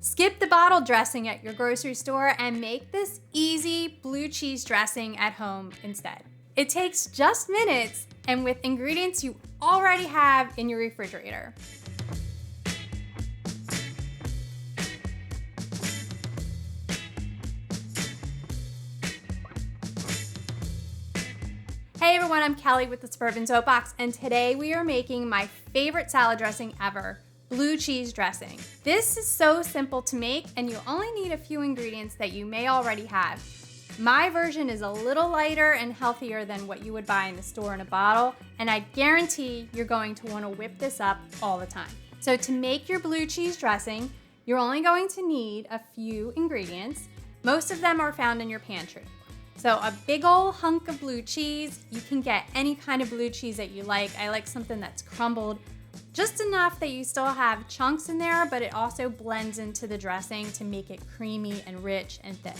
Skip the bottle dressing at your grocery store and make this easy blue cheese dressing at home instead. It takes just minutes and with ingredients you already have in your refrigerator. Hey everyone, I'm Kelly with the Suburban Soapbox, and today we are making my favorite salad dressing ever, blue cheese dressing. This is so simple to make and you only need a few ingredients that you may already have. My version is a little lighter and healthier than what you would buy in the store in a bottle, and I guarantee you're going to want to whip this up all the time. So to make your blue cheese dressing, you're only going to need a few ingredients. Most of them are found in your pantry. So a big old hunk of blue cheese. You can get any kind of blue cheese that you like. I like something that's crumbled, just enough that you still have chunks in there, but it also blends into the dressing to make it creamy and rich and thick.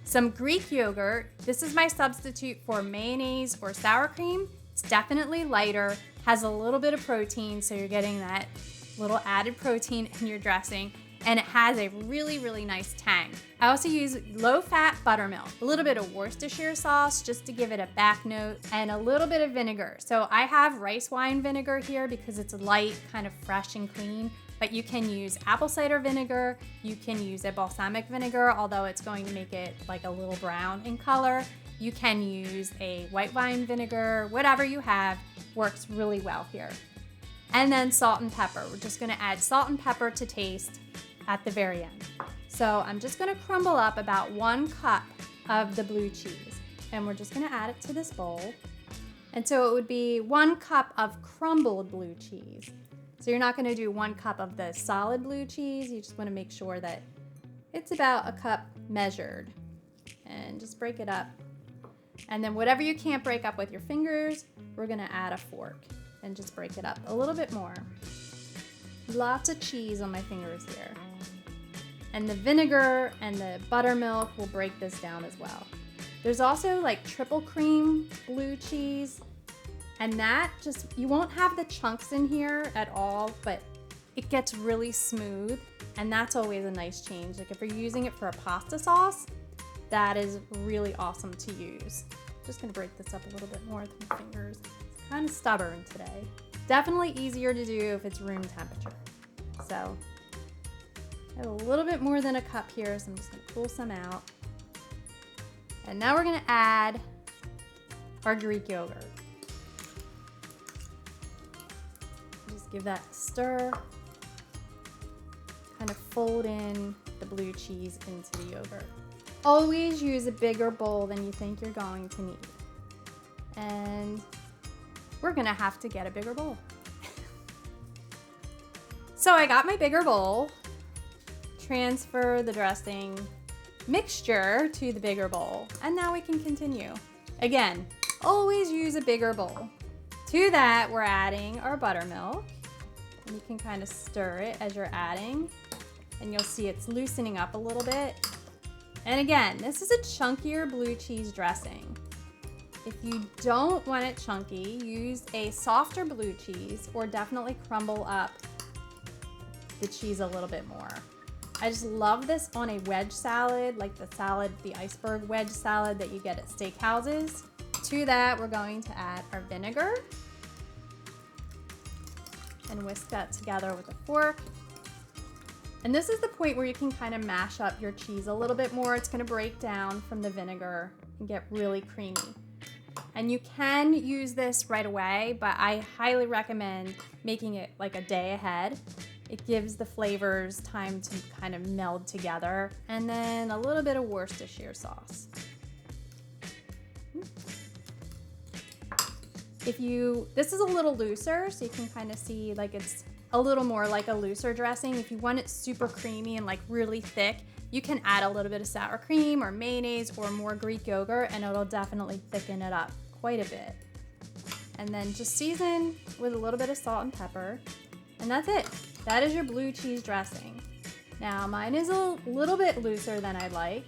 Some Greek yogurt. This is my substitute for mayonnaise or sour cream. It's definitely lighter, has a little bit of protein, so you're getting that little added protein in your dressing. And it has a really, really nice tang. I also use low-fat buttermilk, a little bit of Worcestershire sauce just to give it a back note, and a little bit of vinegar. So I have rice wine vinegar here because it's light, kind of fresh and clean, but you can use apple cider vinegar, you can use a balsamic vinegar, although it's going to make it like a little brown in color. You can use a white wine vinegar, whatever you have works really well here. And then salt and pepper. We're just gonna add salt and pepper to taste at the very end. So I'm just gonna crumble up about 1 cup of the blue cheese, and we're just gonna add it to this bowl. And so it would be 1 cup of crumbled blue cheese. So you're not gonna do 1 cup of the solid blue cheese, you just wanna make sure that it's about a cup measured. And just break it up. And then whatever you can't break up with your fingers, we're gonna add a fork and just break it up a little bit more. Lots of cheese on my fingers here. And the vinegar and the buttermilk will break this down as well. There's also like triple cream blue cheese, and that just, you won't have the chunks in here at all, but it gets really smooth, and that's always a nice change. Like if you're using it for a pasta sauce, that is really awesome to use. Just gonna break this up a little bit more with my fingers. It's kind of stubborn today. Definitely easier to do if it's room temperature. So I have a little bit more than a cup here, so I'm just gonna pull some out. And now we're gonna add our Greek yogurt. Just give that a stir. Kind of fold in the blue cheese into the yogurt. Always use a bigger bowl than you think you're going to need. And we're gonna have to get a bigger bowl. So I got my bigger bowl, transfer the dressing mixture to the bigger bowl, and now we can continue. Again, always use a bigger bowl. To that, we're adding our buttermilk, and you can kind of stir it as you're adding, and you'll see it's loosening up a little bit. And again, this is a chunkier blue cheese dressing. If you don't want it chunky, use a softer blue cheese, or definitely crumble up the cheese a little bit more. I just love this on a wedge salad, like the iceberg wedge salad that you get at steakhouses. To that, we're going to add our vinegar and whisk that together with a fork. And this is the point where you can kind of mash up your cheese a little bit more. It's gonna break down from the vinegar and get really creamy. And you can use this right away, but I highly recommend making it like a day ahead. It gives the flavors time to kind of meld together. And then a little bit of Worcestershire sauce. This is a little looser, so you can kind of see like it's a little more like a looser dressing. If you want it super creamy and like really thick, you can add a little bit of sour cream or mayonnaise or more Greek yogurt, and it'll definitely thicken it up quite a bit. And then just season with a little bit of salt and pepper, and that's it. That is your blue cheese dressing. Now mine is a little bit looser than I like,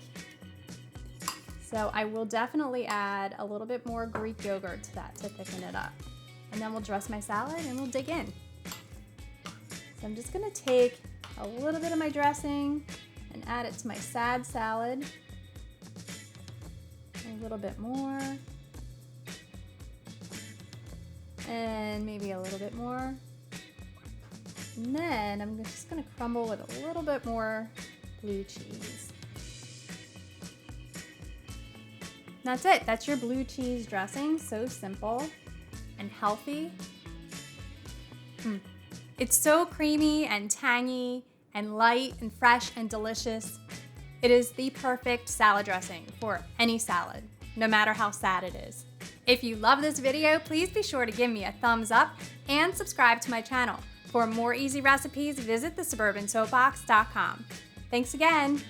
so I will definitely add a little bit more Greek yogurt to that to thicken it up. And then we'll dress my salad and we'll dig in. So I'm just gonna take a little bit of my dressing and add it to my sad salad. A little bit more. And maybe a little bit more. And then I'm just gonna crumble with a little bit more blue cheese. That's it. That's your blue cheese dressing. So simple and healthy. It's so creamy and tangy and light and fresh and delicious. It is the perfect salad dressing for any salad, no matter how sad it is. If you love this video, please be sure to give me a thumbs up and subscribe to my channel. For more easy recipes, visit thesuburbansoapbox.com. Thanks again.